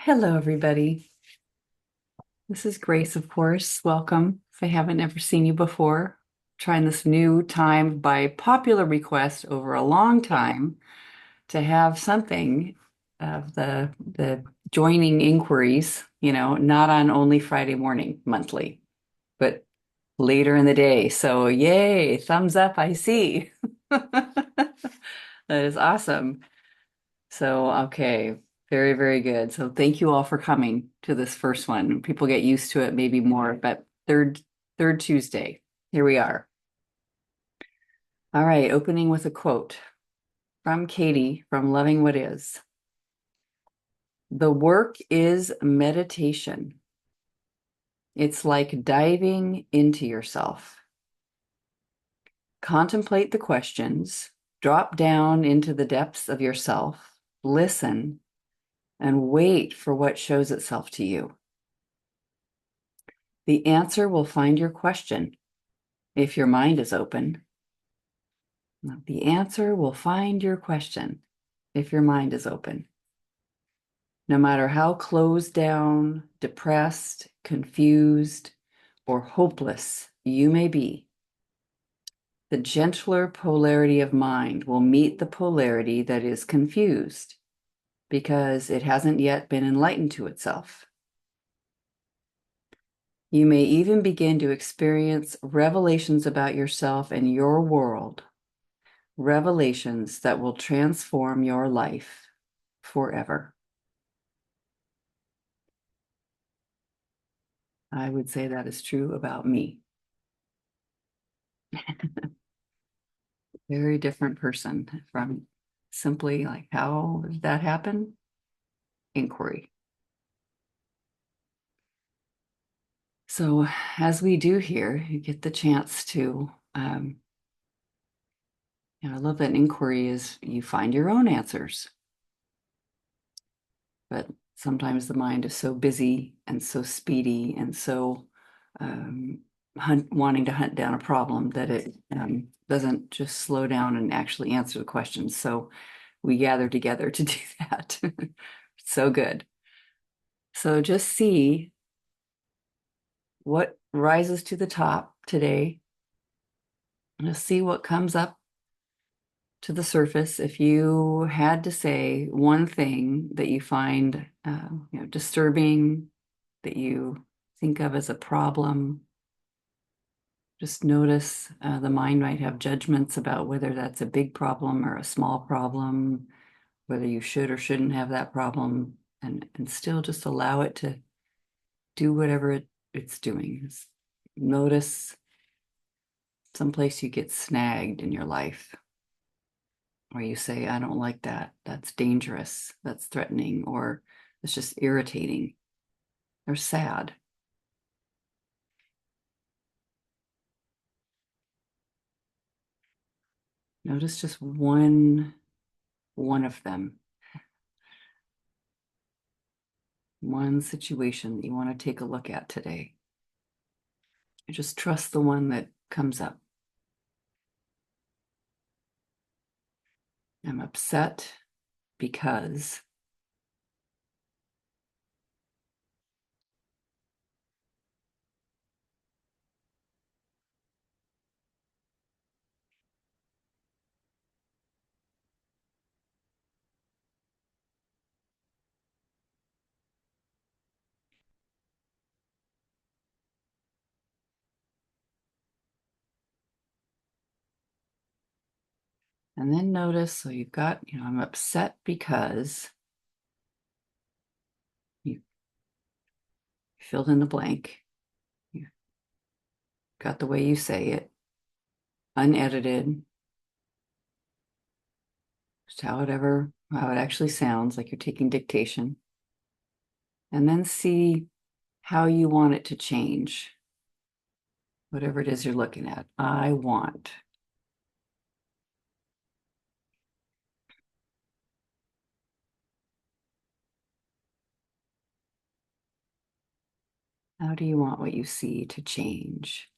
Hello, everybody. This is Grace, of course. Welcome. If I haven't ever seen you before, trying this new time by popular request over a long time to have something of the joining inquiries, not on only Friday morning monthly, but later in the day. So yay, thumbs up, I see. That is awesome. So, okay, very, very good. So thank you all for coming to this first one. People get used to it, maybe more, but third Tuesday. Here we are. All right, opening with a quote from Katie from Loving What Is. The work is meditation. It's like diving into yourself. Contemplate the questions, drop down into the depths of yourself, listen, and wait for what shows itself to you. The answer will find your question if your mind is open. The answer will find your question if your mind is open. No matter how closed down, depressed, confused, or hopeless you may be, the gentler polarity of mind will meet the polarity that is confused because it hasn't yet been enlightened to itself. You may even begin to experience revelations about yourself and your world, revelations that will transform your life forever. I would say that is true about me. Very different person from simply like, how did that happen? Inquiry. So, as we do here, you get the chance to, I love that inquiry is you find your own answers. But sometimes the mind is so busy and so speedy and so wanting to hunt down a problem that it doesn't just slow down and actually answer the questions. So we gather together to do that. So good. So just see what rises to the top today. Just see what comes up to the surface. If you had to say one thing that you find disturbing, that you think of as a problem, just notice the mind might have judgments about whether that's a big problem or a small problem, whether you should or shouldn't have that problem, and still just allow it to do whatever it's doing. Just notice someplace you get snagged in your life where you say, I don't like that. That's dangerous. That's threatening, or it's just irritating or sad. Notice just one of them, one situation that you want to take a look at today. You just trust the one that comes up. I'm upset because. And then notice, so you've got, I'm upset because you filled in the blank. You got the way you say it, unedited, just how it actually sounds like you're taking dictation. And then see how you want it to change, whatever it is you're looking at. I want. How do you want what you see to change?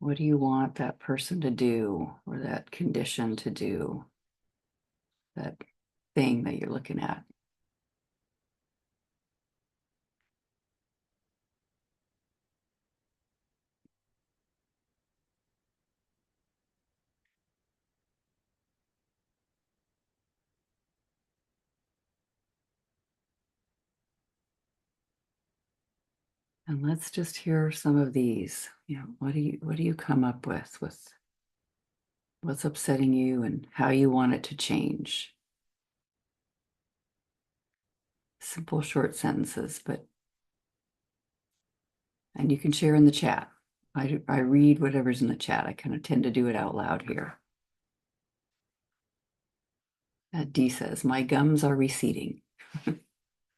What do you want that person to do or that condition to do? That thing that you're looking at. And let's just hear some of these. What do you come up with what's upsetting you and how you want it to change? Simple, short sentences, and you can share in the chat. I read whatever's in the chat. I kind of tend to do it out loud here. D says, my gums are receding.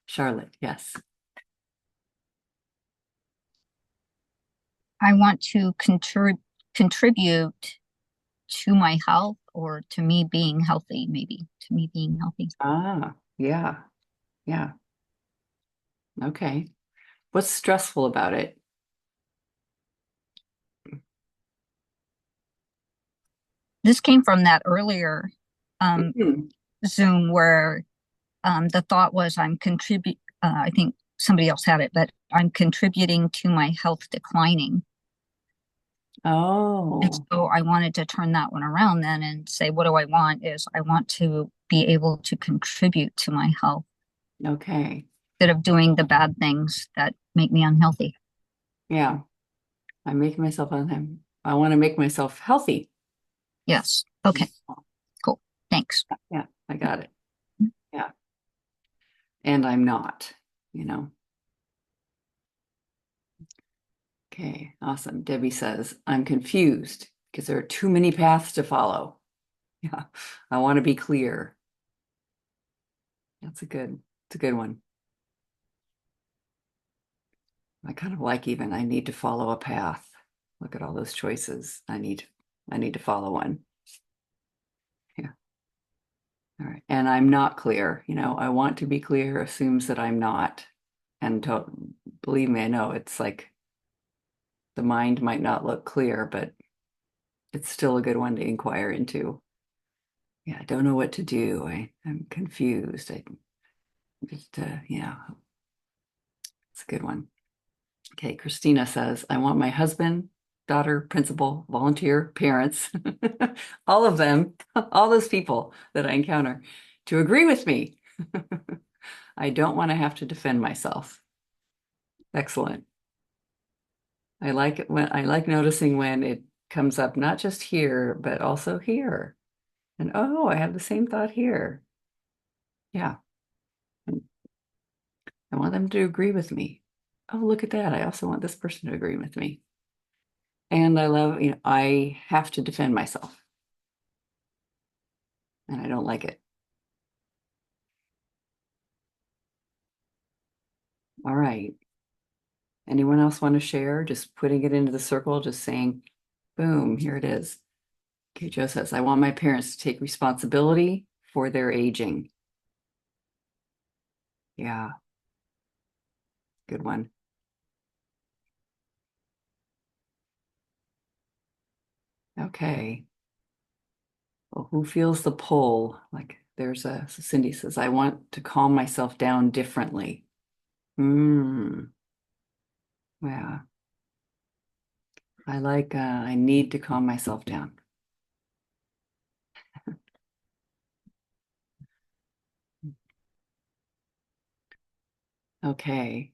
Charlotte, yes. I want to contribute to my health or to me being healthy, maybe to me being healthy. Ah, yeah, yeah. Okay. What's stressful about it? This came from that earlier Mhm. Zoom where the thought was I think somebody else had it, but I'm contributing to my health declining. And Oh, so I wanted to turn that one around then and say, what do I want is I want to be able to contribute to my health okay. instead of doing the bad things that make me unhealthy. Yeah. I'm making myself unhappy. I want to make myself healthy. Yes. Okay, cool. Thanks. Yeah, I got it. Yeah. And I'm not, you know. Okay, awesome. Debbie says, I'm confused because there are too many paths to follow. Yeah. I want to be clear. It's a good one. I kind of like even I need to follow a path. Look at all those choices. I need to follow one. Yeah. All right. And I'm not clear. I want to be clear assumes that I'm not. And believe me, I know it's like the mind might not look clear, but it's still a good one to inquire into. Yeah, I don't know what to do. I'm confused. I just, it's a good one. Okay, Christina says, I want my husband, daughter, principal, volunteer, parents, all of them, all those people that I encounter to agree with me. I don't want to have to defend myself. Excellent. I like noticing when it comes up, not just here, but also here. And oh, I have the same thought here. Yeah. I want them to agree with me. Oh, look at that. I also want this person to agree with me. And I love, I have to defend myself and I don't like it. All right. Anyone else want to share? Just putting it into the circle, just saying, boom, here it is. Okay, Joe says, I want my parents to take responsibility for their aging. Yeah, good one. Okay. Well, who feels the pull? Like so Cindy says, I want to calm myself down differently. Hmm. Yeah. I need to calm myself down. Okay.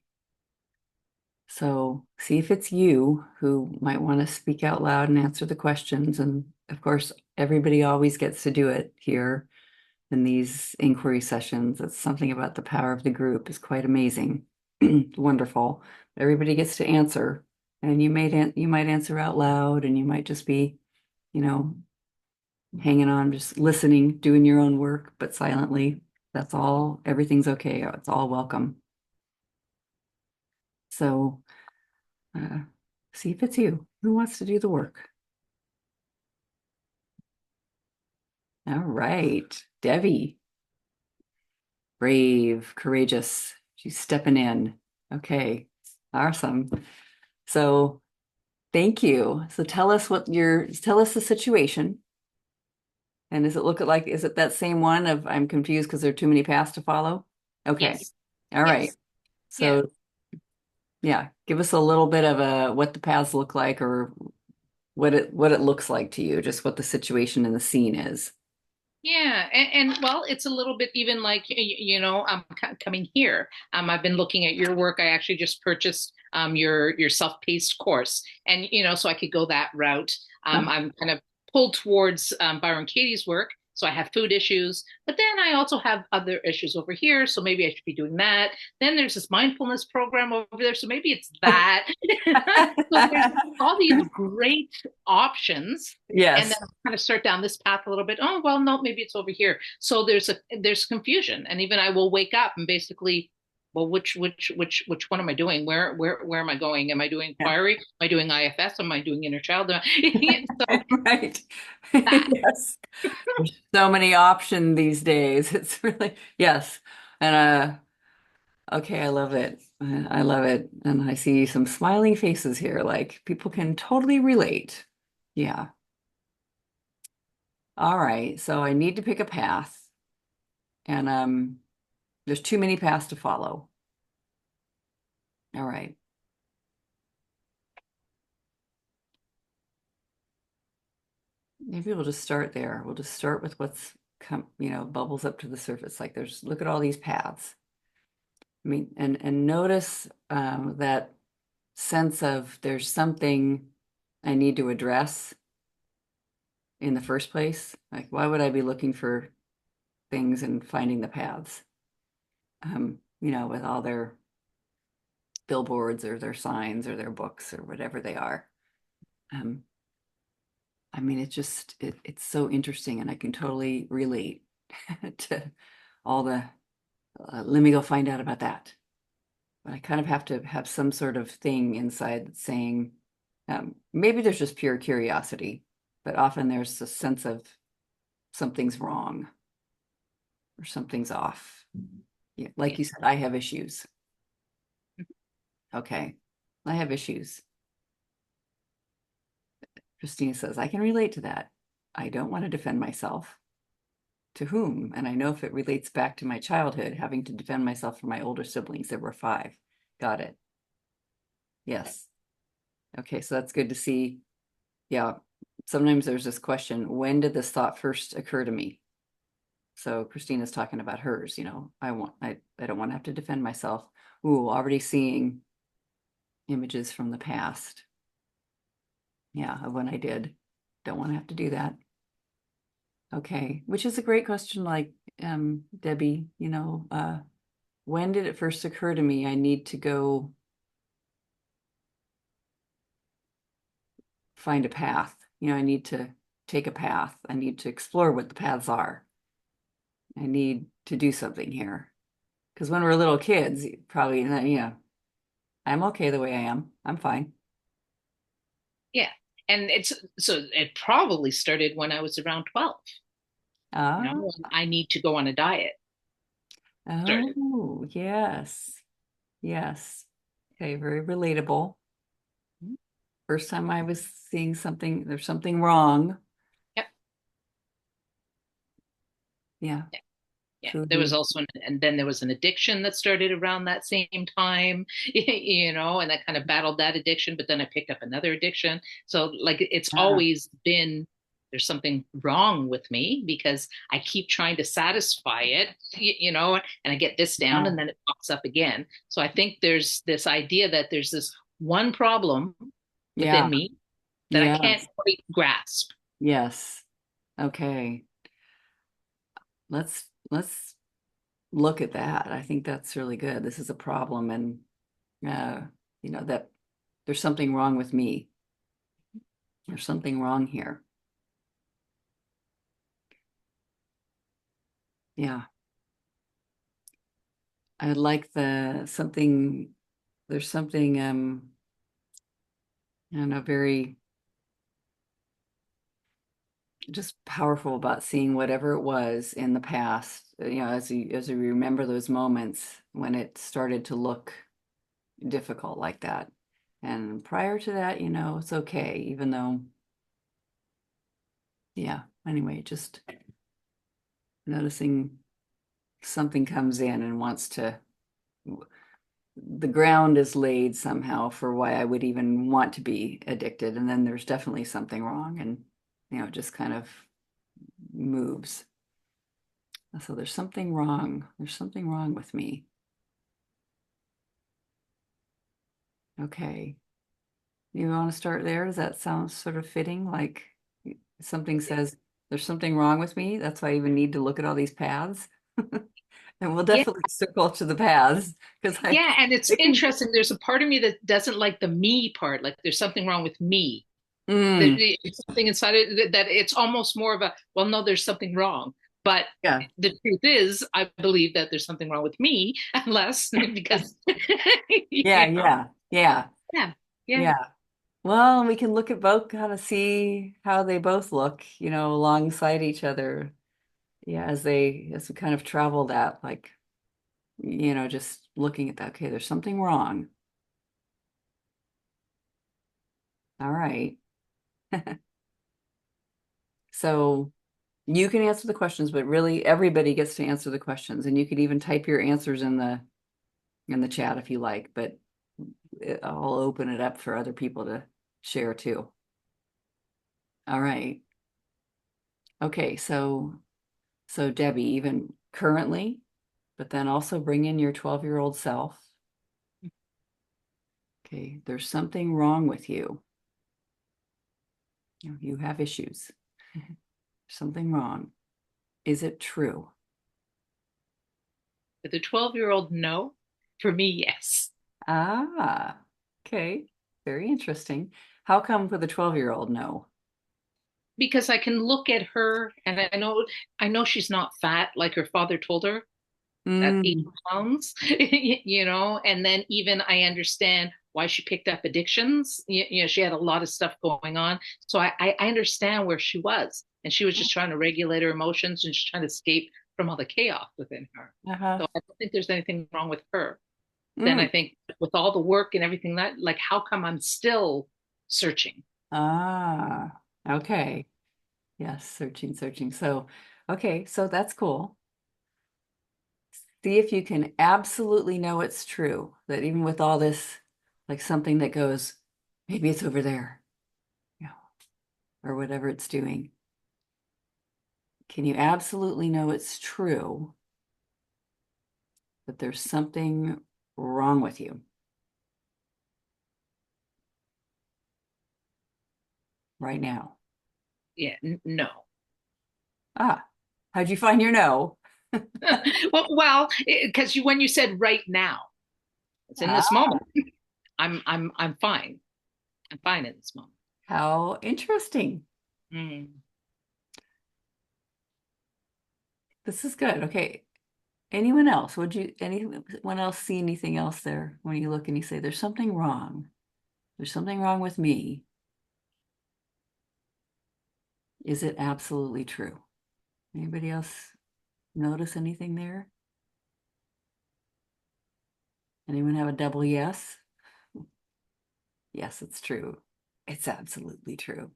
So see if it's you who might want to speak out loud and answer the questions. And of course, everybody always gets to do it here in these inquiry sessions. It's something about the power of the group is quite amazing. Wonderful. Everybody gets to answer. And you might answer out loud and you might just be, you know, hanging on, just listening, doing your own work, but silently. That's all. Everything's okay. It's all welcome. So uh, see if it's you. Who wants to do the work? All right. Debbie, brave, courageous. She's stepping in. Okay. Awesome. So Thank you. So tell us the situation. And does it look like, is it that same one of I'm confused because there are too many paths to follow? Okay. Yes, All right. yes, yeah. So yeah, give us a little bit of a what the paths look like or what it looks like to you, just what the situation and the scene is. Yeah, and well, it's a little bit even like I'm coming here. I've been looking at your work. I actually just purchased your self-paced course, and so I could go that route. Huh? I'm kind of pulled towards Byron Katie's work, so I have food issues, but then I also have other issues over here. So maybe I should be doing that. Then there's this mindfulness program over there, so maybe it's that. So there's all these great options and then Yes. I kind of start down this path a little bit. Oh, well, no, maybe it's over here. So there's confusion. And even I will wake up and basically, well, which one am I doing? Where am I going? Am I doing Yeah. inquiry? Am I doing IFS? Am I doing inner child? So Right. that. Yes. There's so many options these days. It's really, yes. And okay, I love it. I love it. And I see some smiling faces here, like people can totally relate. Yeah. All right. So I need to pick a path. And there's too many paths to follow. All right. Maybe we'll just start there. We'll just start with what's bubbles up to the surface. Like there's look at all these paths. I mean, and notice that sense of there's something I need to address in the first place. Like, why would I be looking for things and finding the paths? With all their billboards or their signs or their books or whatever they are. Um, I mean, it's so interesting, and I can totally relate to all the. Let me go find out about that. But I kind of have to have some sort of thing inside that's saying, maybe there's just pure curiosity, but often there's a sense of something's wrong or something's off. Yeah, like Yeah. you said, I have issues. Okay, I have issues. Christina says, I can relate to that. I don't want to defend myself. To whom? And I know if it relates back to my childhood, having to defend myself from my older siblings. There were five. Got it. Yes. Okay, so that's good to see. Yeah. Sometimes there's this question, when did this thought first occur to me? So Christina's talking about hers, I don't want to have to defend myself. Ooh, already seeing images from the past. Yeah, of when I did. Don't want to have to do that. Okay, which is a great question, like Debbie, when did it first occur to me I need to go find a path? I need to take a path. I need to explore what the paths are. I need to do something here. Because when we're little kids, probably, I'm okay the way I am. I'm fine. Yeah. And it probably started when I was around 12. Ah, When I need to go on a diet started. oh, yes. Yes. Okay, very relatable. First time I was seeing something, there's something wrong. Yep. Yeah, Yeah, food there was needs. also and then there was an addiction that started around that same time, and I kind of battled that addiction, but then I picked up another addiction. So like it's Ah, always been there's something wrong with me because I keep trying to satisfy it, and I get this down ah, and then it pops up again. So I think there's this idea that there's this one problem yeah, within me that I can't yes, quite grasp. yes. Okay. Let's look at that. I think that's really good. This is a problem and that there's something wrong with me. There's something wrong here. Yeah. I like there's something I don't know, very just powerful about seeing whatever it was in the past, as you remember those moments when it started to look difficult like that. And prior to that, it's okay, even though, yeah, anyway, just noticing something comes in and wants to, the ground is laid somehow for why I would even want to be addicted. And then there's definitely something wrong, and, it just kind of moves. So there's something wrong. There's something wrong with me. Okay. You want to start there? Does that sound sort of fitting? Like something says, there's something wrong with me. That's why I even need to look at all these paths. And we'll Yeah. definitely circle to the paths because Yeah, and it's it can, interesting. There's a part of me that doesn't like the me part. Like there's something wrong with me. mm, It's something inside it that it's almost more of a, well, no, there's something wrong. But yeah, the truth is, I believe that there's something wrong with me, unless because yeah, you know, yeah, yeah, yeah, yeah, yeah. Well, we can look at both, kind of see how they both look, alongside each other. Yeah, as we kind of travel that, like, just looking at that. Okay, there's something wrong. All right. So you can answer the questions, but really everybody gets to answer the questions. And you could even type your answers in the chat if you like, but I'll open it up for other people to share too. All right. Okay, so Debbie, even currently, but then also bring in your 12-year-old self. Okay, there's something wrong with you. You have issues. Something wrong. Is it true? For the 12-year-old, no. For me, yes. Ah, okay. Very interesting. How come for the 12-year-old, no? Because I can look at her and I know she's not fat like her father told her at 80 Mm, pounds, and then even I understand why she picked up addictions. She had a lot of stuff going on. So I understand where she was. And she was just trying to regulate her emotions and just trying to escape from all the chaos within her. uh-huh. So I don't think there's anything wrong with her. Then Mm. I think with all the work and everything that, like, how come I'm still searching? Ah, okay. Yes, searching, searching. So, okay, so that's cool. See if you can absolutely know it's true, that even with all this, like something that goes, maybe it's over there, you know, or whatever it's doing. Can you absolutely know it's true that there's something wrong with you right now? Yeah, no. Ah, how'd you find your no? Well, because when you said right now, it's in this Ah, moment. I'm fine. I'm fine in this moment. how interesting. Mm. This is good. Okay. Anyone else see anything else there when you look and you say, there's something wrong? There's something wrong with me. Is it absolutely true? Anybody else notice anything there? Anyone have a double yes? Yes, it's true. It's absolutely true.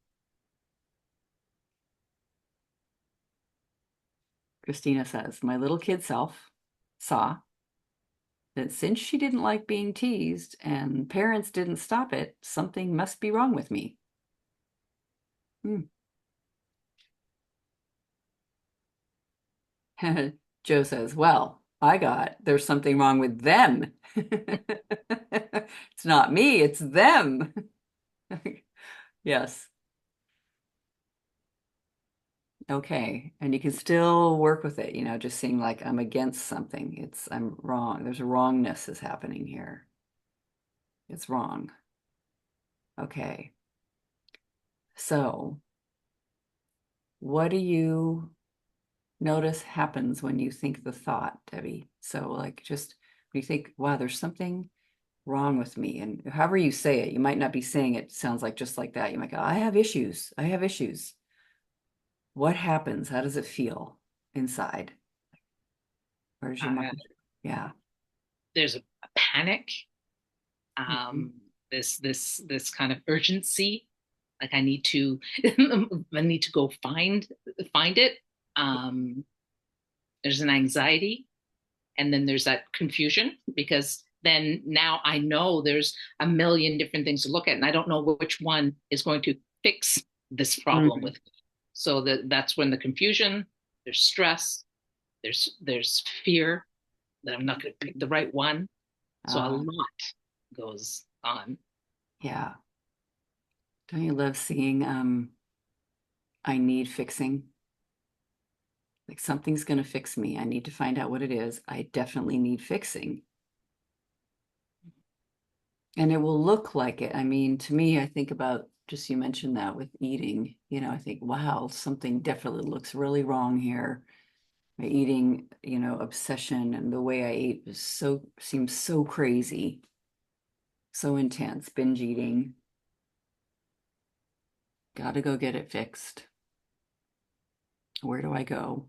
Christina says, my little kid self saw that since she didn't like being teased and parents didn't stop it, something must be wrong with me. Hmm. Joe says, well, there's something wrong with them. It's not me, it's them. Yes. Okay. And you can still work with it, just seeing like I'm against something. I'm wrong. There's a wrongness is happening here. It's wrong. Okay. So, what do you notice happens when you think the thought, Debbie? So, like, just when you think, wow, there's something wrong with me. And however you say it, you might not be saying it sounds like just like that. You might go, I have issues. I have issues. What happens? How does it feel inside? Where's your Uh, mind? Yeah. there's a panic. Mhm. this kind of urgency, like I need to I need to go find it. Um, there's an anxiety, and then there's that confusion, because then now I know there's a million different things to look at, and I don't know which one is going to fix this problem Mhm. with me. So that's when the confusion, there's stress, there's fear that I'm not going to pick the right one. So a Uh, lot goes on. yeah. Don't you love seeing I need fixing? Like something's going to fix me. I need to find out what it is. I definitely need fixing. And it will look like it. I mean, to me, I think about just you mentioned that with eating, I think, wow, something definitely looks really wrong here. My eating, obsession and the way I ate seems so crazy, so intense, binge eating. Gotta go get it fixed. Where do I go?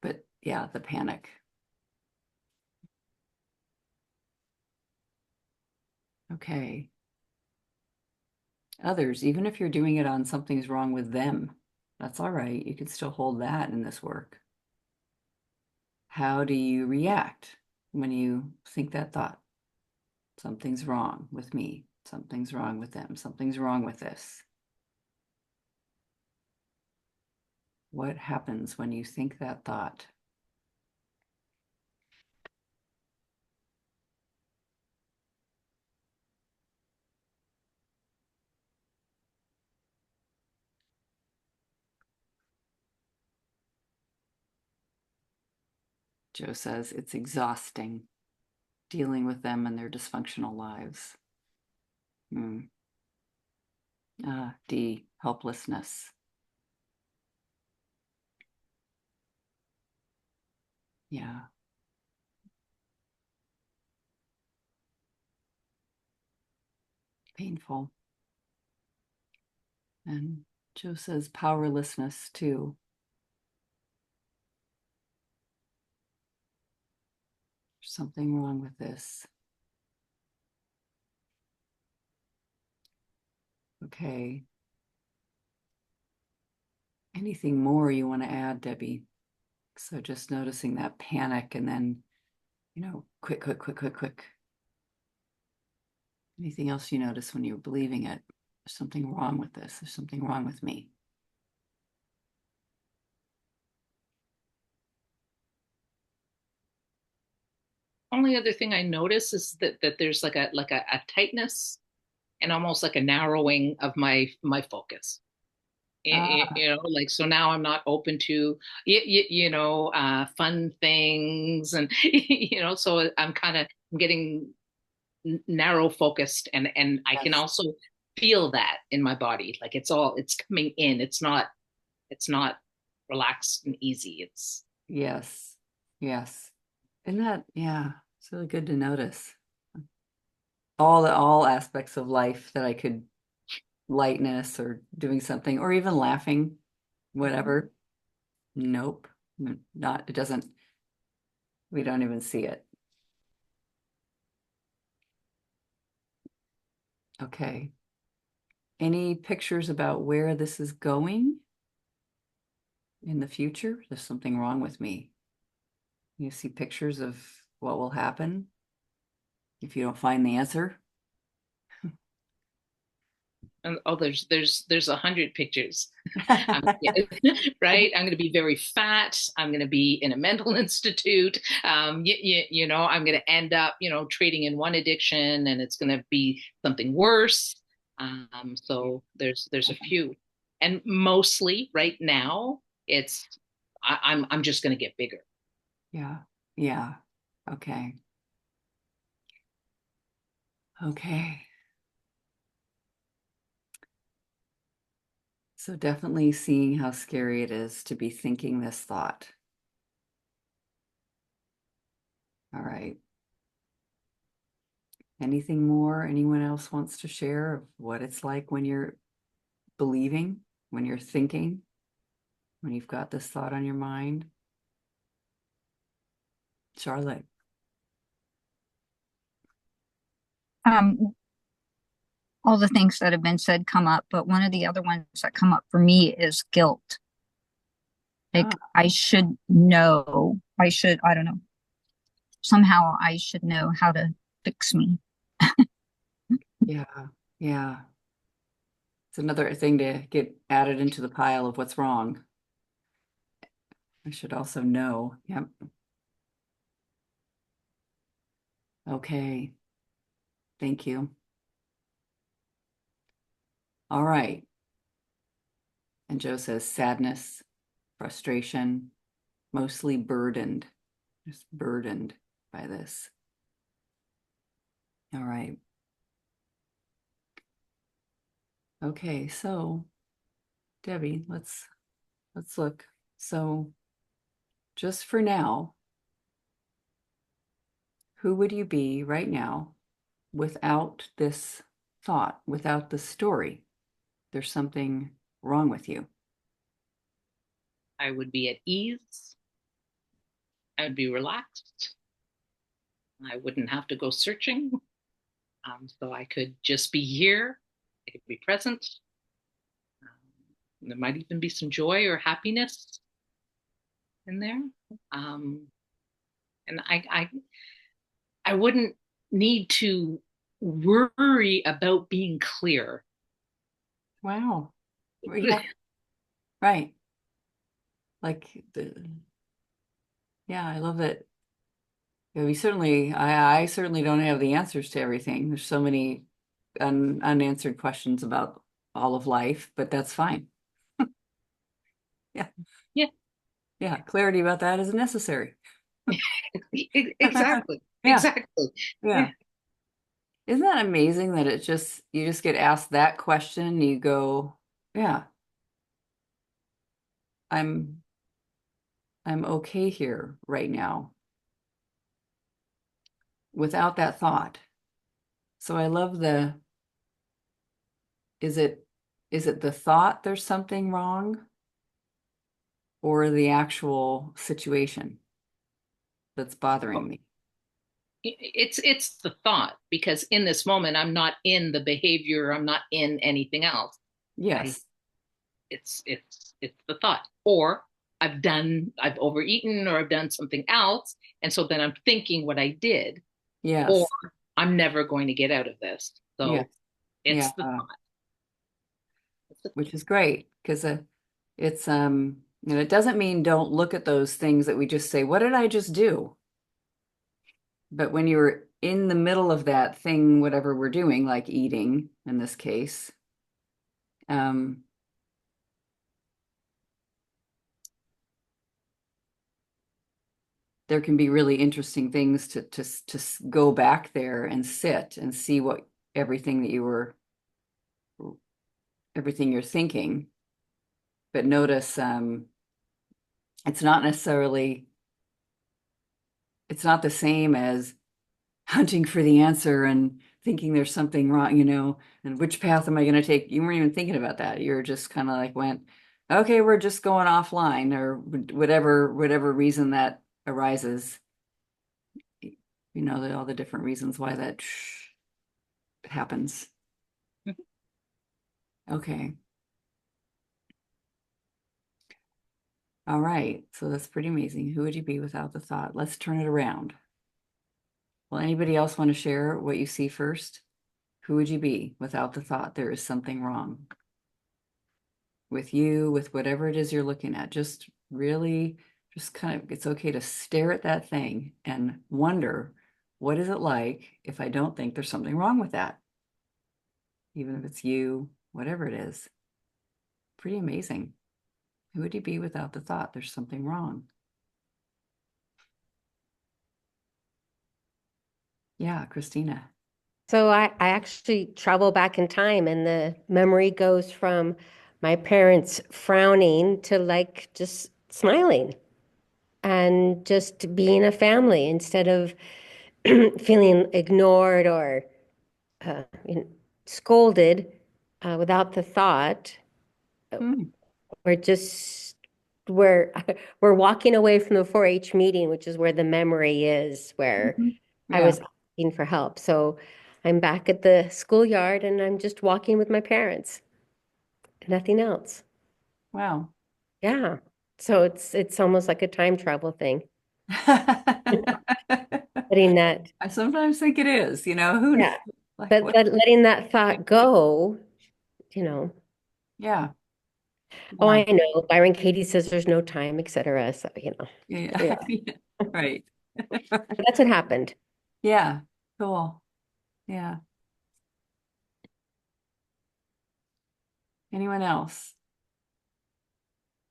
But yeah, the panic. Okay. Others, even if you're doing it on something's wrong with them, that's all right. You can still hold that in this work. How do you react when you think that thought? Something's wrong with me. Something's wrong with them. Something's wrong with this. What happens when you think that thought? Joe says it's exhausting dealing with them and their dysfunctional lives. Hmm. D, helplessness. Yeah, painful. And Joe says powerlessness too. There's something wrong with this. Okay. Anything more you want to add, Debbie? So just noticing that panic and then, quick, quick, quick, quick, quick. Anything else you notice when you're believing it? There's something wrong with this. There's something wrong with me. Only other thing I notice is that there's like a tightness and almost like a narrowing of my focus. Ah, Like, so now I'm not open to fun things, and so I'm kind of getting narrow focused, and I can yes. also feel that in my body, like it's coming in. It's not relaxed and easy. It's Yes. Yes. Isn't that, yeah, it's really good to notice all aspects of life that I could lightness or doing something or even laughing, whatever. Nope. Not, it doesn't, we don't even see it. Okay. Any pictures about where this is going in the future? There's something wrong with me. You see pictures of what will happen if you don't find the answer. and oh, there's 100 pictures. Right. I'm going to be very fat. I'm going to be in a mental institute. I'm going to end up, trading in one addiction, and it's going to be something worse. So there's a few, and mostly right now it's I'm just going to get bigger. Yeah. Yeah. Okay. Okay. So definitely seeing how scary it is to be thinking this thought. All right. Anything more anyone else wants to share of what it's like when you're believing, when you're thinking, when you've got this thought on your mind? Charlotte. all the things that have been said come up, but one of the other ones that come up for me is guilt. Like Ah, I should know, I don't know, somehow I should know how to fix me. yeah, yeah. It's another thing to get added into the pile of what's wrong. I should also know. Yep. Okay. Thank you. All right. And Joe says sadness, frustration, mostly burdened, just burdened by this. All right. Okay, so Debbie, let's look. So just for now, who would you be right now without this thought, without the story? There's something wrong with you. I would be at ease. I would be relaxed. I wouldn't have to go searching. So I could just be here. I could be present. There might even be some joy or happiness in there. Um, and I wouldn't need to worry about being clear. Wow. Well, yeah, right. Like yeah, I love that. Yeah, I certainly don't have the answers to everything. There's so many unanswered questions about all of life, but that's fine. Yeah, Yeah, yeah. Clarity about that is necessary. exactly. Yeah, Exactly. Yeah. yeah. Isn't that amazing that you just get asked that question and you go, yeah, I'm I'm okay here right now without that thought. So I love the is it is it the thought there's something wrong or the actual situation that's bothering me? It's the thought because in this moment I'm not in the behavior, I'm not in anything else. I Yes. it's the thought. Or I've overeaten or I've done something else. And so then I'm thinking what I did, or Yes. I'm never going to get out of this. Yes. So Yeah. it's the thought. It's the, Which is great because it's it doesn't mean don't look at those things that we just say, what did I just do? But when you're in the middle of that thing, whatever we're doing, like eating in this case, um, there can be really interesting things to go back there and sit and see what everything that you were everything you're thinking. But notice it's not necessarily it's not the same as hunting for the answer and thinking there's something wrong, and which path am I going to take? You weren't even thinking about that. You're just kind of like went, okay, we're just going offline or whatever reason that arises. All the different reasons why that happens. Okay. All right. So that's pretty amazing. Who would you be without the thought? Let's turn it around. Well, anybody else want to share what you see first? Who would you be without the thought there is something wrong with you, with whatever it is you're looking at? Just really, just kind of, it's okay to stare at that thing and wonder, what is it like if I don't think there's something wrong with that? Even if it's you, whatever it is. Pretty amazing. Who would you be without the thought there's something wrong? Yeah, Christina. So I actually travel back in time, and the memory goes from my parents frowning to like just smiling and just being a family instead of feeling ignored or you know, scolded without the thought. Hmm. We're just we're we're walking away from the 4-H meeting, which is where the memory is, where Mhm. I Yeah. was asking for help. So I'm back at the schoolyard and I'm just walking with my parents. Nothing else. Wow. Yeah. So it's almost like a time travel thing. Letting that, I sometimes think it is, who knows? yeah. Like But what? letting that thought go, you know. Yeah. Oh, Yeah. I know. Byron Katie says there's no time, etc. So, Yeah. there we Yeah. Right. are. That's what happened. Yeah. Cool. Yeah. Anyone else?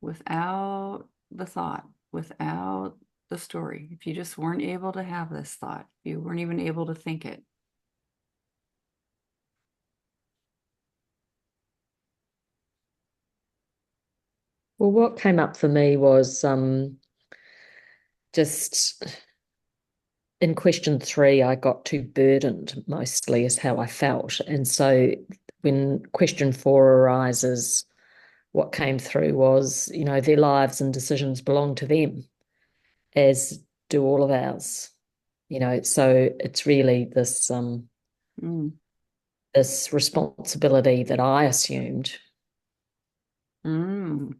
Without the thought, without the story, if you just weren't able to have this thought, if you weren't even able to think it. Well, what came up for me was just in question 3, I got too burdened mostly is how I felt. And so when question 4 arises, what came through was, their lives and decisions belong to them, as do all of ours. So it's really Mm. this responsibility that I assumed, Mm.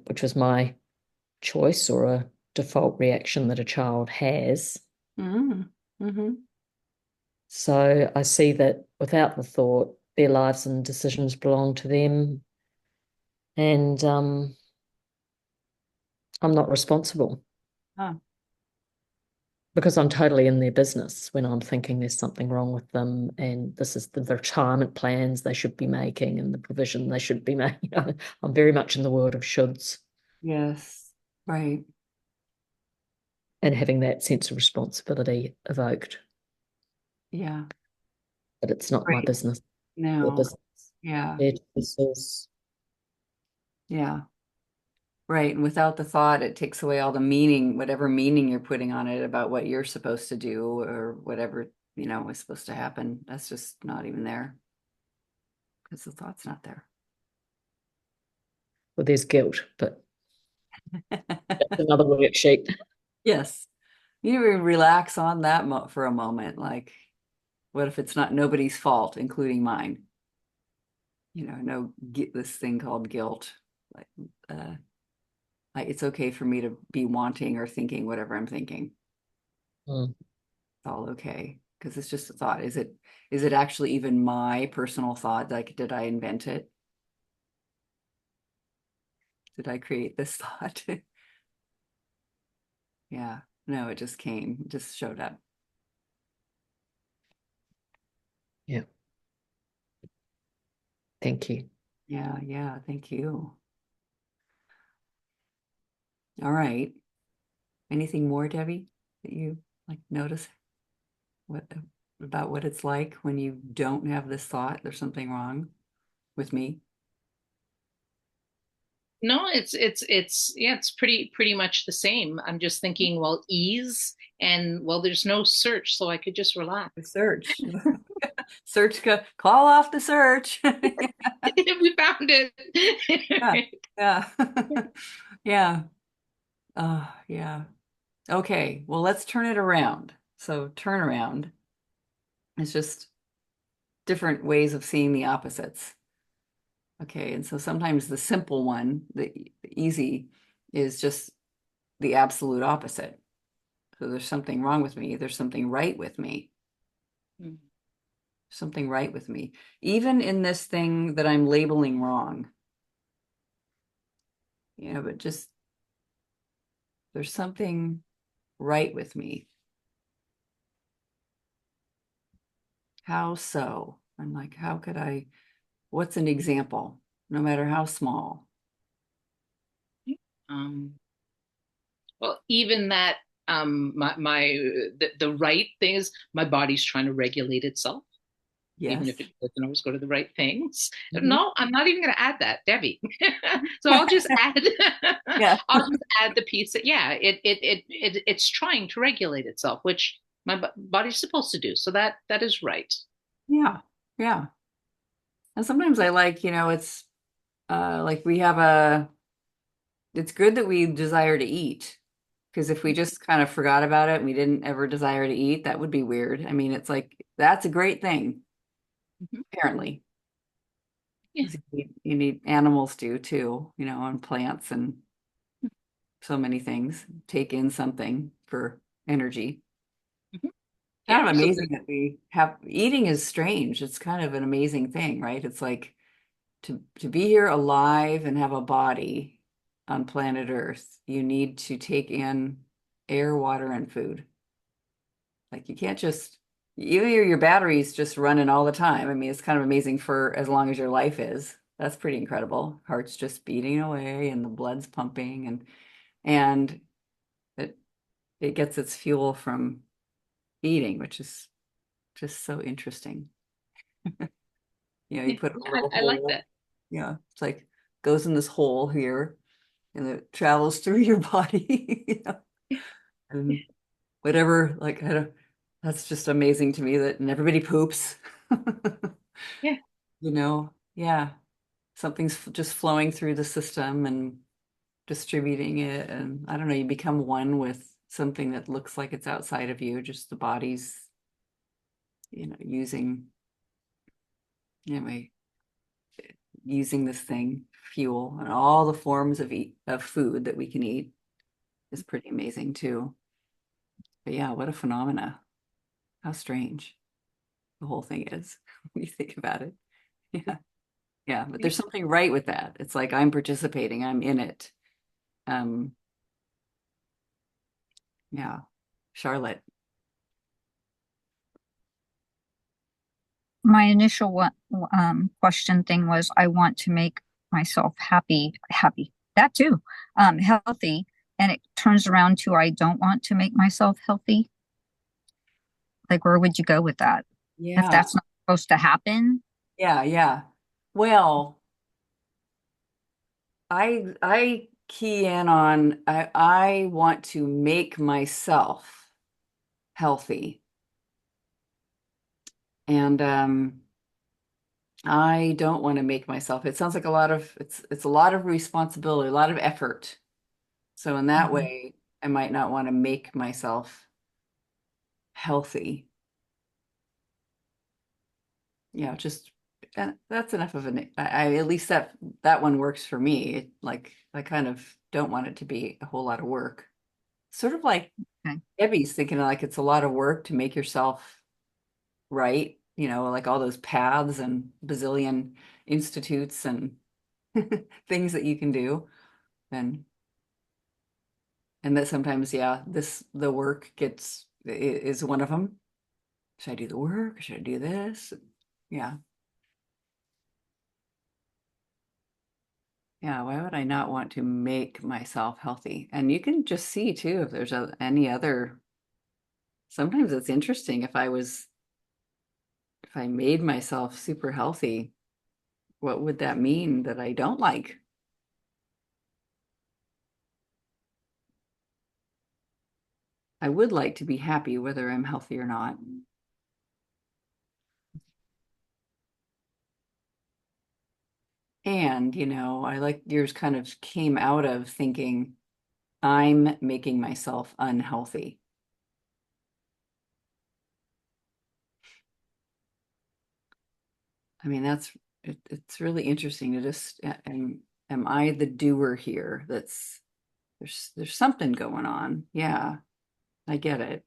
which was my choice or a default reaction that a child has. Mm. Mm-hmm. So I see that without the thought, their lives and decisions belong to them, and I'm not responsible Huh. because I'm totally in their business when I'm thinking there's something wrong with them, and this is the retirement plans they should be making and the provision they should be making. I'm very much in the world of shoulds Yes. Right. and having that sense of responsibility evoked, Yeah. but it's not my Right. business. Their No. business, Yeah. their choices. Yeah. Right. And without the thought, it takes away all the meaning, whatever meaning you're putting on it about what you're supposed to do or whatever, is supposed to happen. That's just not even there because the thought's not there. Well, there's guilt, but that's another worksheet. Yes. You need to relax on that for a moment. Like, what if it's not nobody's fault, including mine? No, get this thing called guilt. Like, uh, like it's okay for me to be wanting or thinking whatever I'm thinking. Mm. It's all okay because it's just a thought. Is it actually even my personal thought? Like, did I invent it? Did I create this thought? Yeah. No, it just came, it just showed up. Yeah. Thank you. Yeah, yeah. Thank you. All right. Anything more, Debbie, that you like notice what about what it's like when you don't have this thought? There's something wrong with me. No, it's yeah, it's pretty much the same. I'm just thinking, well, ease and well, there's no search, so I could just relax. The search. Search, call off the search. We found it. Yeah, yeah. Yeah. Yeah. Okay, well, let's turn it around. So turnaround is just different ways of seeing the opposites. Okay, and so sometimes the simple one, the easy, is just the absolute opposite. So there's something wrong with me. There's something right with me. Mm. Something right with me. Even in this thing that I'm labeling wrong. But just there's something right with me. How so? I'm like, how could what's an example, no matter how small? Um, well, even that the right thing is my body's trying to regulate itself, even Yes. if it doesn't always go to the right things. Mhm. No, I'm not even going to add that, Debbie. So I'll just add, Yeah. I'll just add the piece that yeah, it's trying to regulate itself, which my body's supposed to do. So that is right. Yeah. Yeah. And sometimes I like, it's like it's good that we desire to eat, Because if we just kind of forgot about it and we didn't ever desire to eat, that would be weird. I mean, it's like that's a great thing, Mhm. apparently. Yeah. 'Cause you need animals do too, and plants and so many things. Take in something for energy. Mhm. Yeah, Kind of amazing absolutely. that we have eating is strange. It's kind of an amazing thing, right? It's like to be here alive and have a body on planet Earth, you need to take in air, water, and food. Like you can't just your battery's just running all the time. I mean, it's kind of amazing for as long as your life is. That's pretty incredible. Heart's just beating away and the blood's pumping and it it gets its fuel from eating, which is just so interesting. You Yeah, put a I, little I like hole. that. Yeah, it's like goes in this hole here and it travels through your body, and whatever, like I don't, that's just amazing to me that and everybody poops. Yeah. Yeah, something's just flowing through the system and distributing it, and I don't know, you become one with something that looks like it's outside of you, just the body's, using, anyway, using this thing, fuel, and all the forms of food that we can eat is pretty amazing too. But yeah, what a phenomena. How strange the whole thing is when you think about it. Yeah. Yeah. But Yeah. there's something right with that. It's like I'm participating, I'm in it. Um, yeah. Charlotte. My initial question thing was I want to make myself happy. That too, healthy. And it turns around to I don't want to make myself healthy. Like, where would you go with that? If Yeah. that's not supposed to happen? Yeah. Yeah. Well, I key in on I want to make myself healthy. And I don't want to make myself. It sounds like it's a lot of responsibility, a lot of effort. So in that Mhm. way, I might not want to make myself healthy. Just that's enough of at least that one works for me. Like I kind of don't want it to be a whole lot of work. Sort of like Okay. Debbie's thinking like it's a lot of work to make yourself right, like all those paths and bazillion institutes and things that you can do. And and that sometimes, yeah, the work is one of them. Should I do the work? Should I do this? Yeah. Yeah, why would I not want to make myself healthy? And you can just see too if there's any other. Sometimes it's interesting if I made myself super healthy, what would that mean that I don't like? I would like to be happy whether I'm healthy or not. And, I like yours kind of came out of thinking I'm making myself unhealthy. I mean, it's really interesting to just am I the doer here? There's something going on. Yeah, I get it.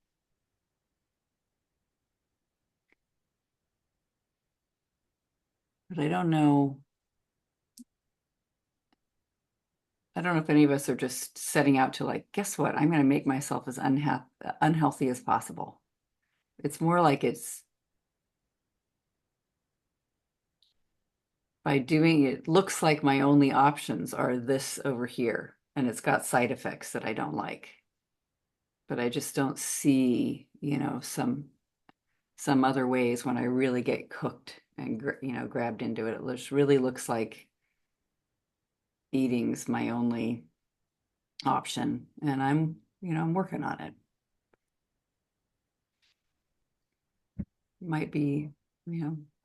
But I don't know. I don't know if any of us are just setting out to like, guess what? I'm going to make myself as unhealthy as possible. It's more like it's by doing it, looks like my only options are this over here, and it's got side effects that I don't like. But I just don't see, some other ways when I really get cooked and grabbed into it. It just really looks like eating's my only option, and I'm working on it. Might be,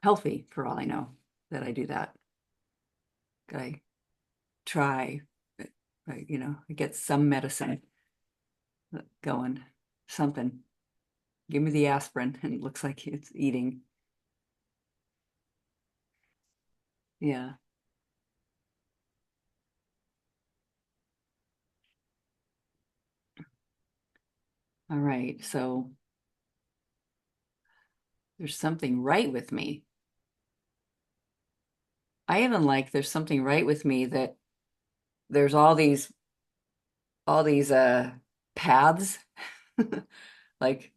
healthy for all I know that I do that. I try, I get some medicine. going. Something. Give me the aspirin, and it looks like it's eating. Yeah. All right. So there's something right with me. I even like there's something right with me that there's all these paths like,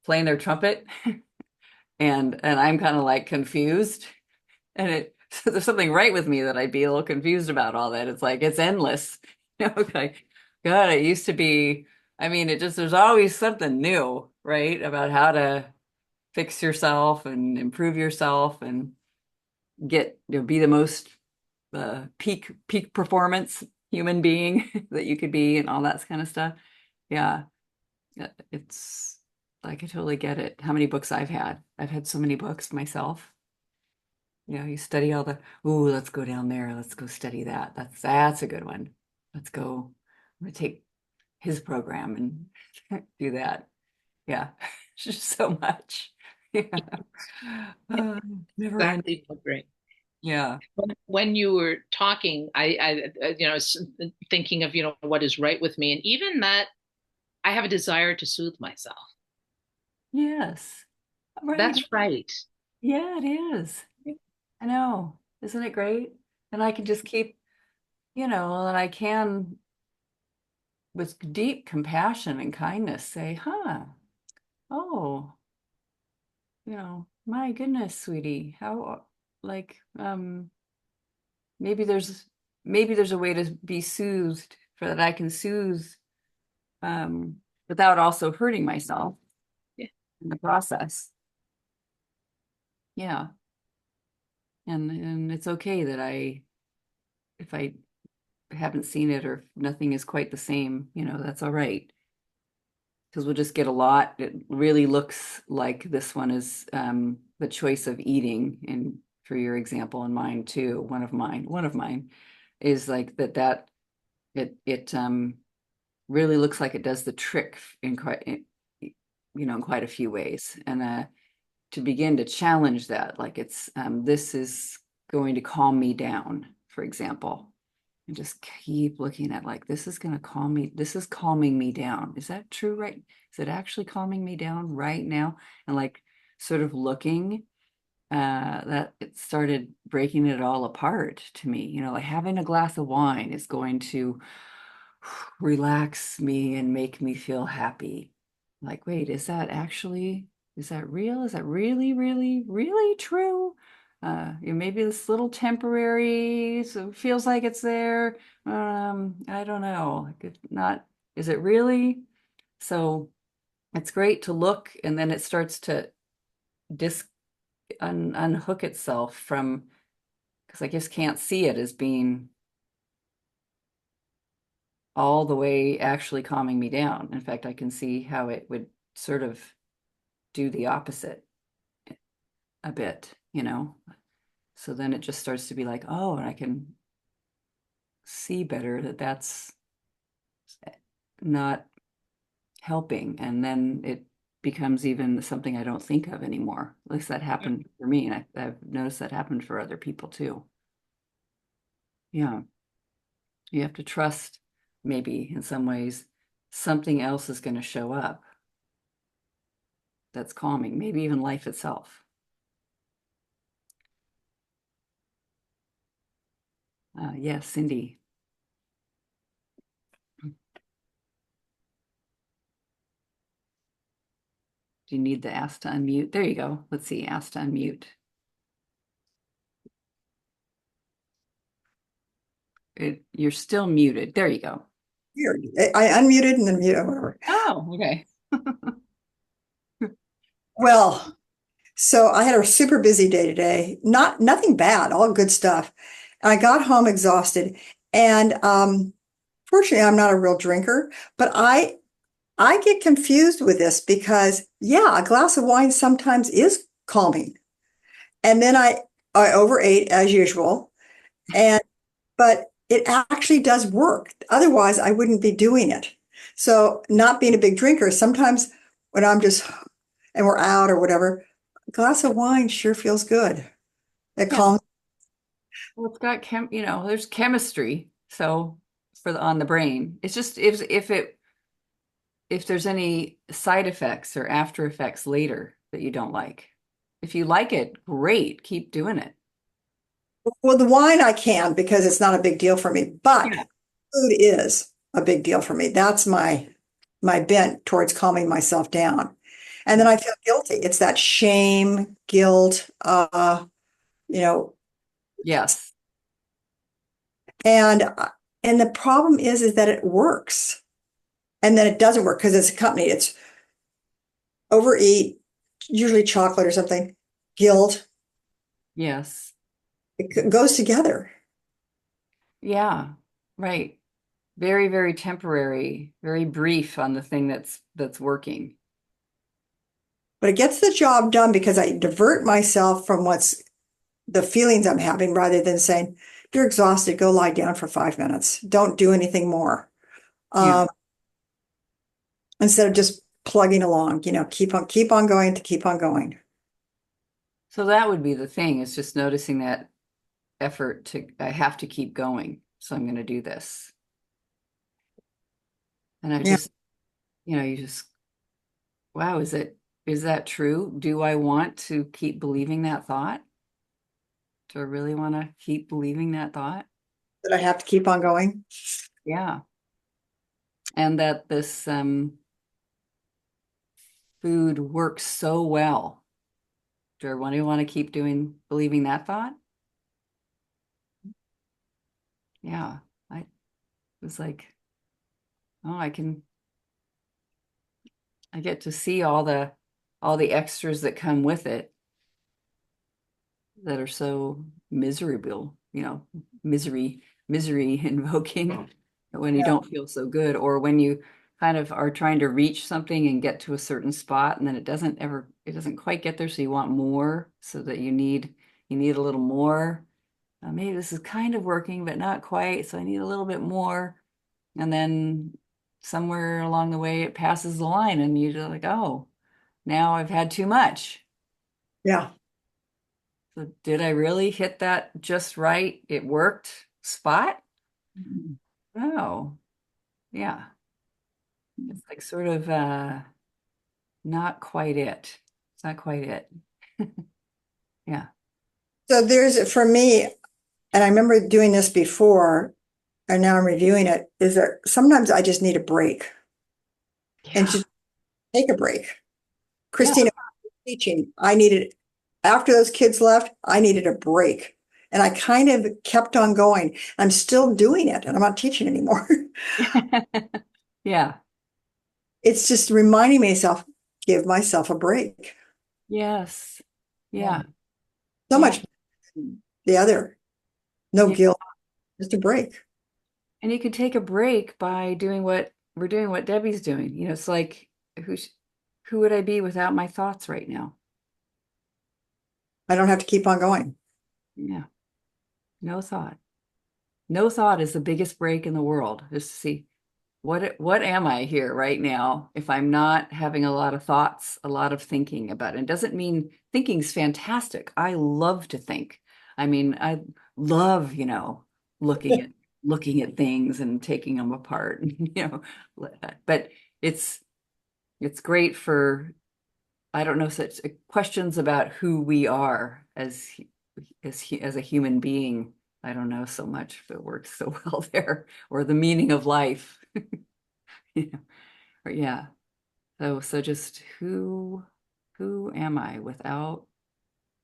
playing their trumpet and I'm kind of like confused and so there's something right with me that I'd be a little confused about all that. It's like it's endless. Like God, it used to be, I mean, there's always something new, right? About how to fix yourself and improve yourself and be the most peak performance human being that you could be and all that kind of stuff. Yeah. It's like I totally get it. How many books I've had. I've had so many books myself. You study all the, ooh, let's go down there. Let's go study that. That's a good one. Let's go. I'm gonna take his program and do that. Yeah. It's just so much. Yeah. Never end. Exactly, great. Yeah. When you were talking, was thinking of, what is right with me. And even that, I have a desire to soothe myself. Yes. Right. That's right. Yeah, it is. I know. Isn't it great? And I can just keep, and I can, with deep compassion and kindness, say, oh, my goodness, sweetie, how, like, maybe there's, a way to be soothed for that I can soothe, without also hurting myself Yeah. in the process. Yeah. And it's okay that if I haven't seen it or if nothing is quite the same, that's all right. Because we'll just get a lot. It really looks like this one is the choice of eating, and for your example and mine too, one of mine is like that it really looks like it does the trick in quite a few ways. And to begin to challenge that, like it's this is going to calm me down, for example, and just keep looking at like this is going to calm me, this is calming me down. Is that true? Right? Is it actually calming me down right now? And like sort of looking, that it started breaking it all apart to me. Like having a glass of wine is going to relax me and make me feel happy. Like, wait, is that real? Is that really, really, really true? Maybe this little temporary, so it feels like it's there. I don't know. Like it's not, is it really? So it's great to look, and then it starts to dis unhook itself from, because I just can't see it as being all the way actually calming me down. In fact, I can see how it would sort of do the opposite a bit. So then it just starts to be like, oh, and I can see better that that's not helping. And then it becomes even something I don't think of anymore. At least that happened for me. And I've noticed that happened for other people too. Yeah. You have to trust, maybe in some ways, something else is going to show up that's calming, maybe even life itself. Yes, Cindy. Do you need the ask to unmute? There you go. Let's see, ask to unmute. You're still muted. There you go. Weird. I unmuted and then muted, whatever. Oh, okay. Well, so I had a super busy day today. Nothing bad, all good stuff. And I got home exhausted. And fortunately, I'm not a real drinker, but I get confused with this because yeah, a glass of wine sometimes is calming. And then I overate as usual. But it actually does work. Otherwise, I wouldn't be doing it. So not being a big drinker, sometimes when I'm just, and we're out or whatever, a glass of wine sure feels good. It Yeah. calms. Well, it's got there's chemistry. So on the brain, it's just if there's any side effects or after effects later that you don't like. If you like it, great, keep doing it. Well, the wine I can because it's not a big deal for me, but Yeah. food is a big deal for me. That's my bent towards calming myself down. And then I feel guilty. It's that shame, guilt, you know, Yes. and and the problem is that it works. And then it doesn't work because it's accompanied. It's overeat, usually chocolate or something, guilt. Yes. It goes together. Yeah. Right. Very, very temporary, very brief on the thing that's working. But it gets the job done because I divert myself from what's the feelings I'm having rather than saying, you're exhausted, go lie down for 5 minutes. Don't do anything more. Yeah. Instead of just plugging along, keep on going to keep on going. So that would be the thing, is just noticing that effort I have to keep going. So I'm going to do this. And I Yeah. just, you just, wow, is that true? Do I want to keep believing that thought? Do I really want to keep believing that thought? That I have to keep on going. Yeah. And that this food works so well. Do I really want to keep believing that thought? Yeah. I was like, oh, I get to see all the extras that come with it that are so miserable, misery invoking when you Yeah. don't feel so good, or when you kind of are trying to reach something and get to a certain spot and then it doesn't quite get there. So you want more, so that you need a little more. Maybe this is kind of working, but not quite. So I need a little bit more. And then somewhere along the way, it passes the line and you're like, oh, now I've had too much. Yeah. So did I really hit that just right? It worked spot? Oh, yeah. It's like sort of not quite it. It's not quite it. Yeah. So for me, and I remember doing this before, and now I'm reviewing it, is that sometimes I just need a break and Yeah. just take a break. Yeah. Christina teaching, after those kids left, I needed a break. And I kind of kept on going. I'm still doing it, and I'm not teaching anymore. Yeah. It's just reminding myself, give myself a break. Yes. Yeah. So Yeah. much the other, no Yeah. guilt, just a break. And you can take a break by doing what we're doing, what Debbie's doing. It's like, who would I be without my thoughts right now? I don't have to keep on going. Yeah. No thought. No thought is the biggest break in the world, is to see what am I here right now if I'm not having a lot of thoughts, a lot of thinking about it. It doesn't mean thinking's fantastic. I love to think. I mean, I love, looking at looking at things and taking them apart, but it's it's great for, I don't know, such questions about who we are as a human being. I don't know so much if it works so well there, or the meaning of life. Or yeah. So just who am I without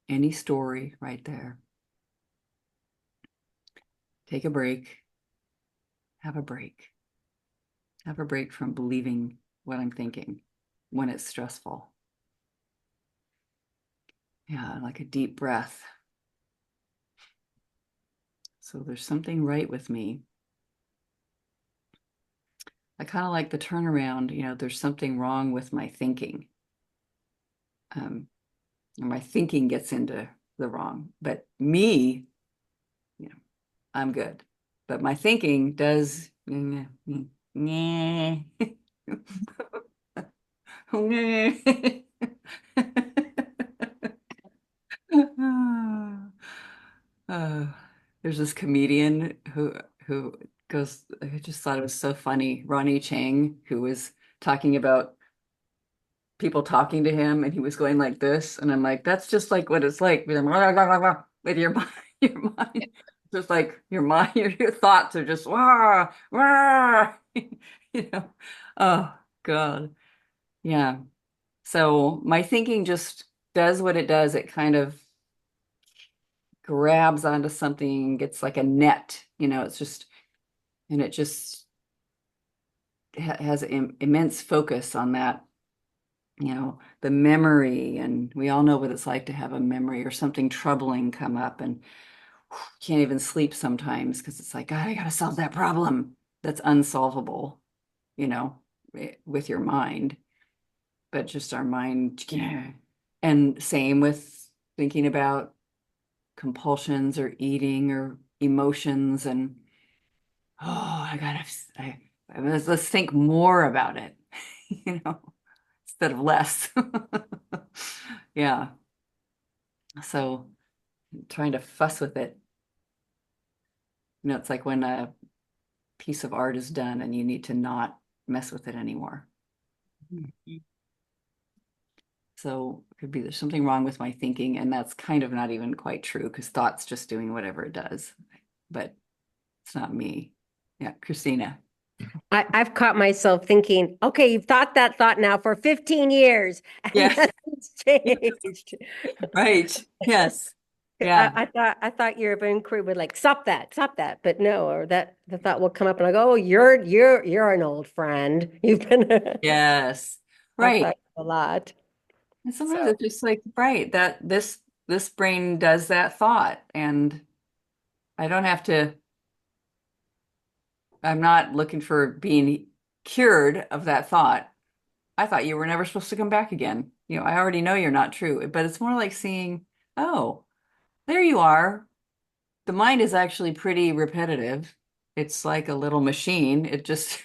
any story right there? Take a break. Have a break. Have a break from believing what I'm thinking when it's stressful. Yeah, like a deep breath. So there's something right with me. I kind of like the turnaround, there's something wrong with my thinking. And my thinking gets into the wrong, but me, I'm good. But my thinking does, yeah. Uh, there's this comedian who goes, I just thought it was so funny, Ronnie Chang, who was talking about people talking to him and he was going like this, and I'm like, that's just like what it's like with with your mind, your mind. Just like your mind, your thoughts are just wah, wah, you know. Oh God. Yeah. So my thinking just does what it does. It kind of grabs onto something, gets like a net, it's just, and it just has immense focus on that, the memory. And we all know what it's like to have a memory or something troubling come up and can't even sleep sometimes because it's like, God, I gotta solve that problem that's unsolvable, with your mind, but just our mind. Yeah. And same with thinking about compulsions or eating or emotions, and I gotta let's think more about it, instead of less. Yeah. So trying to fuss with it, it's like when a piece of art is done and you need to not mess with it anymore. So it could be there's something wrong with my thinking, and that's kind of not even quite true because thought's just doing whatever it does, but it's not me. Yeah, Christina. I've caught myself thinking, okay, you've thought that thought now for 15 years and Yes. nothing's changed. Right. Yes. Yeah. I thought your inquiry would like stop that, but no, or that the thought will come up and I go, oh, you're an old friend. You've been Yes. I've Right. thought a lot. And sometimes So it's just like, right, that this brain does that thought, and I don't have to, I'm not looking for being cured of that thought. I thought you were never supposed to come back again. I already know you're not true, but it's more like seeing, oh, there you are. The mind is actually pretty repetitive. It's like a little machine. It just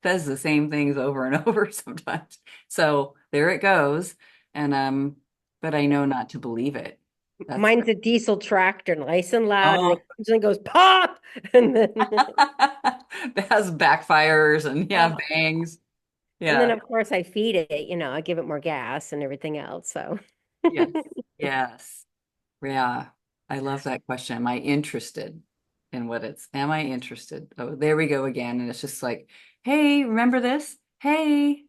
says the same things over and over sometimes. So there it goes. And but I know not to believe it. That's mine's a diesel tractor, nice and loud, and it oh comes and goes pop, and then that has backfires and yeah, oh, bangs. and then Yeah. of course I feed it, I give it more gas and everything else. So Yes. Yes. Yeah. I love that question. Am I interested in am I interested? Oh, there we go again. And it's just like, hey, remember this? Hey,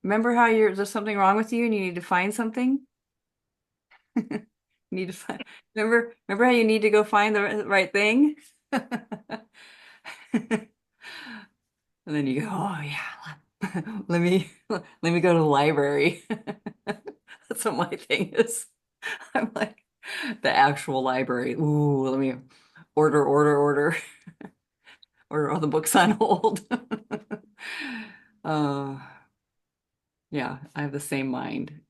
remember how there's something wrong with you and you need to find something? You need to find, remember how you need to go find the right thing? And then you go, oh yeah, let me go to the library. That's what my thing is. I'm like the actual library. Ooh, let me order order all the books on hold. Uh, yeah, I have the same mind.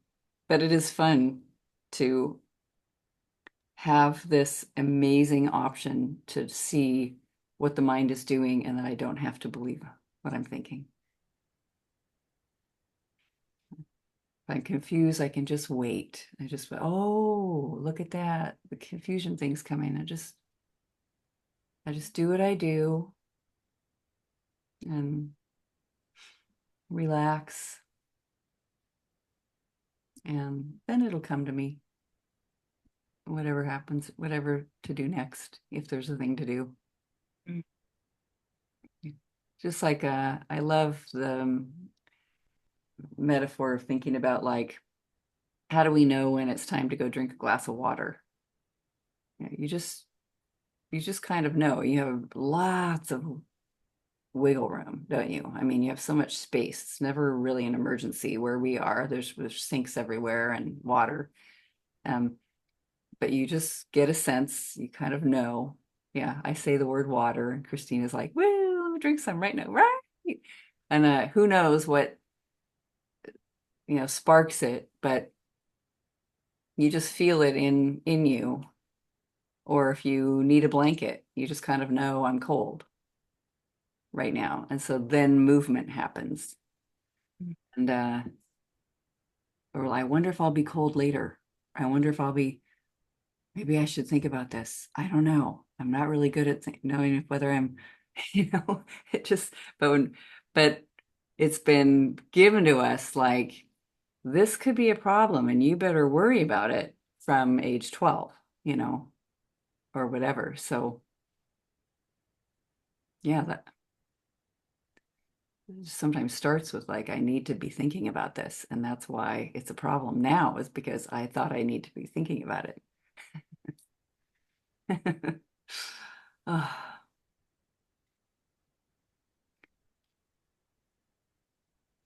But it is fun to have this amazing option to see what the mind is doing and that I don't have to believe what I'm thinking. If I'm confused, I can just wait. Oh, look at that. The confusion thing's coming. I just do what I do and relax, and then it'll come to me. Whatever happens, whatever to do next, if there's a thing to do. Just like I love the metaphor of thinking about like, how do we know when it's time to go drink a glass of water? You just kind of know. You have lots of wiggle room, don't you? I mean, you have so much space. It's never really an emergency where we are. There's sinks everywhere and water. Um, but you just get a sense, you kind of know. Yeah, I say the word water, and Christina's like, "Woo, let me drink some right now, right?" And who knows what sparks it, but you just feel it in you. Or if you need a blanket, you just kind of know I'm cold. right now. And so then movement happens. And or I wonder if I'll be cold later. I wonder if I'll be, maybe I should think about this. I don't know. I'm not really good at knowing if whether I'm, it just, but it's been given to us like this could be a problem and you better worry about it from age 12, or whatever. So yeah, that sometimes starts with like, I need to be thinking about this. And that's why it's a problem now, is because I thought I need to be thinking about it. Oh,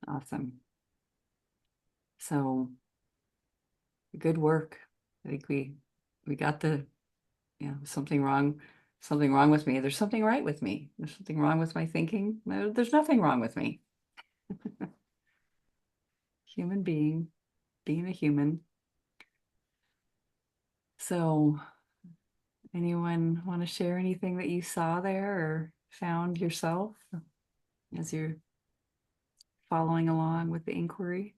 awesome. So good work. I think we got something wrong with me. There's something right with me. There's something wrong with my thinking. No, there's nothing wrong with me. Human being a human. So anyone want to share anything that you saw there or found yourself as you're following along with the inquiry?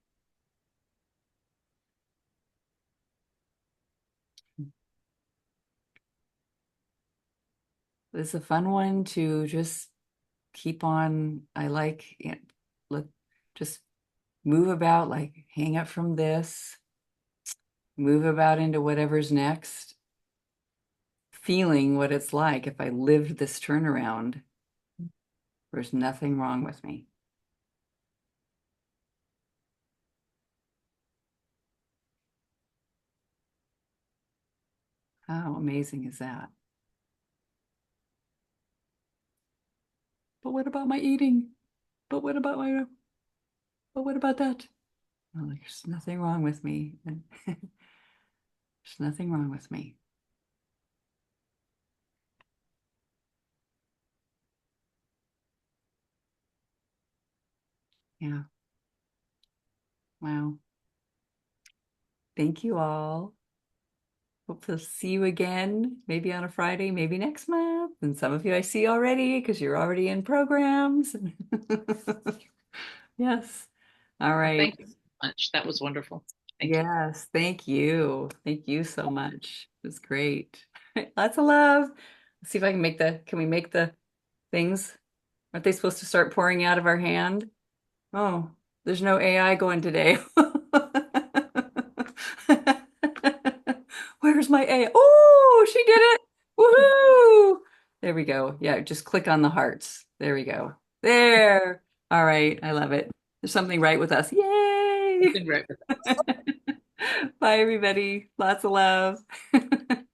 It's a fun one to just keep on. I like it. Let just move about, like hang up from this, move about into whatever's next, feeling what it's like if I lived this turnaround. There's nothing wrong with me. How amazing is that? But what about my eating? But what about but what about that? Oh, there's nothing wrong with me. There's nothing wrong with me. Yeah. Wow. Thank you all. Hope to see you again, maybe on a Friday, maybe next month. And some of you I see already because you're already in programs. Yes. All Well, right. thank you so much. That was wonderful. Thank you. Yes. Thank you. Thank you so much. It was great. Lots of love. Let's see if I can can we make the things? Aren't they supposed to start pouring out of our hand? Oh, there's no AI going today. Where's my AI? Oh, she did it. Woohoo! There we go. Yeah, just click on the hearts. There we go. There. All right. I love it. There's something right with us. Yay! Something right with that. Bye, everybody. Lots of love.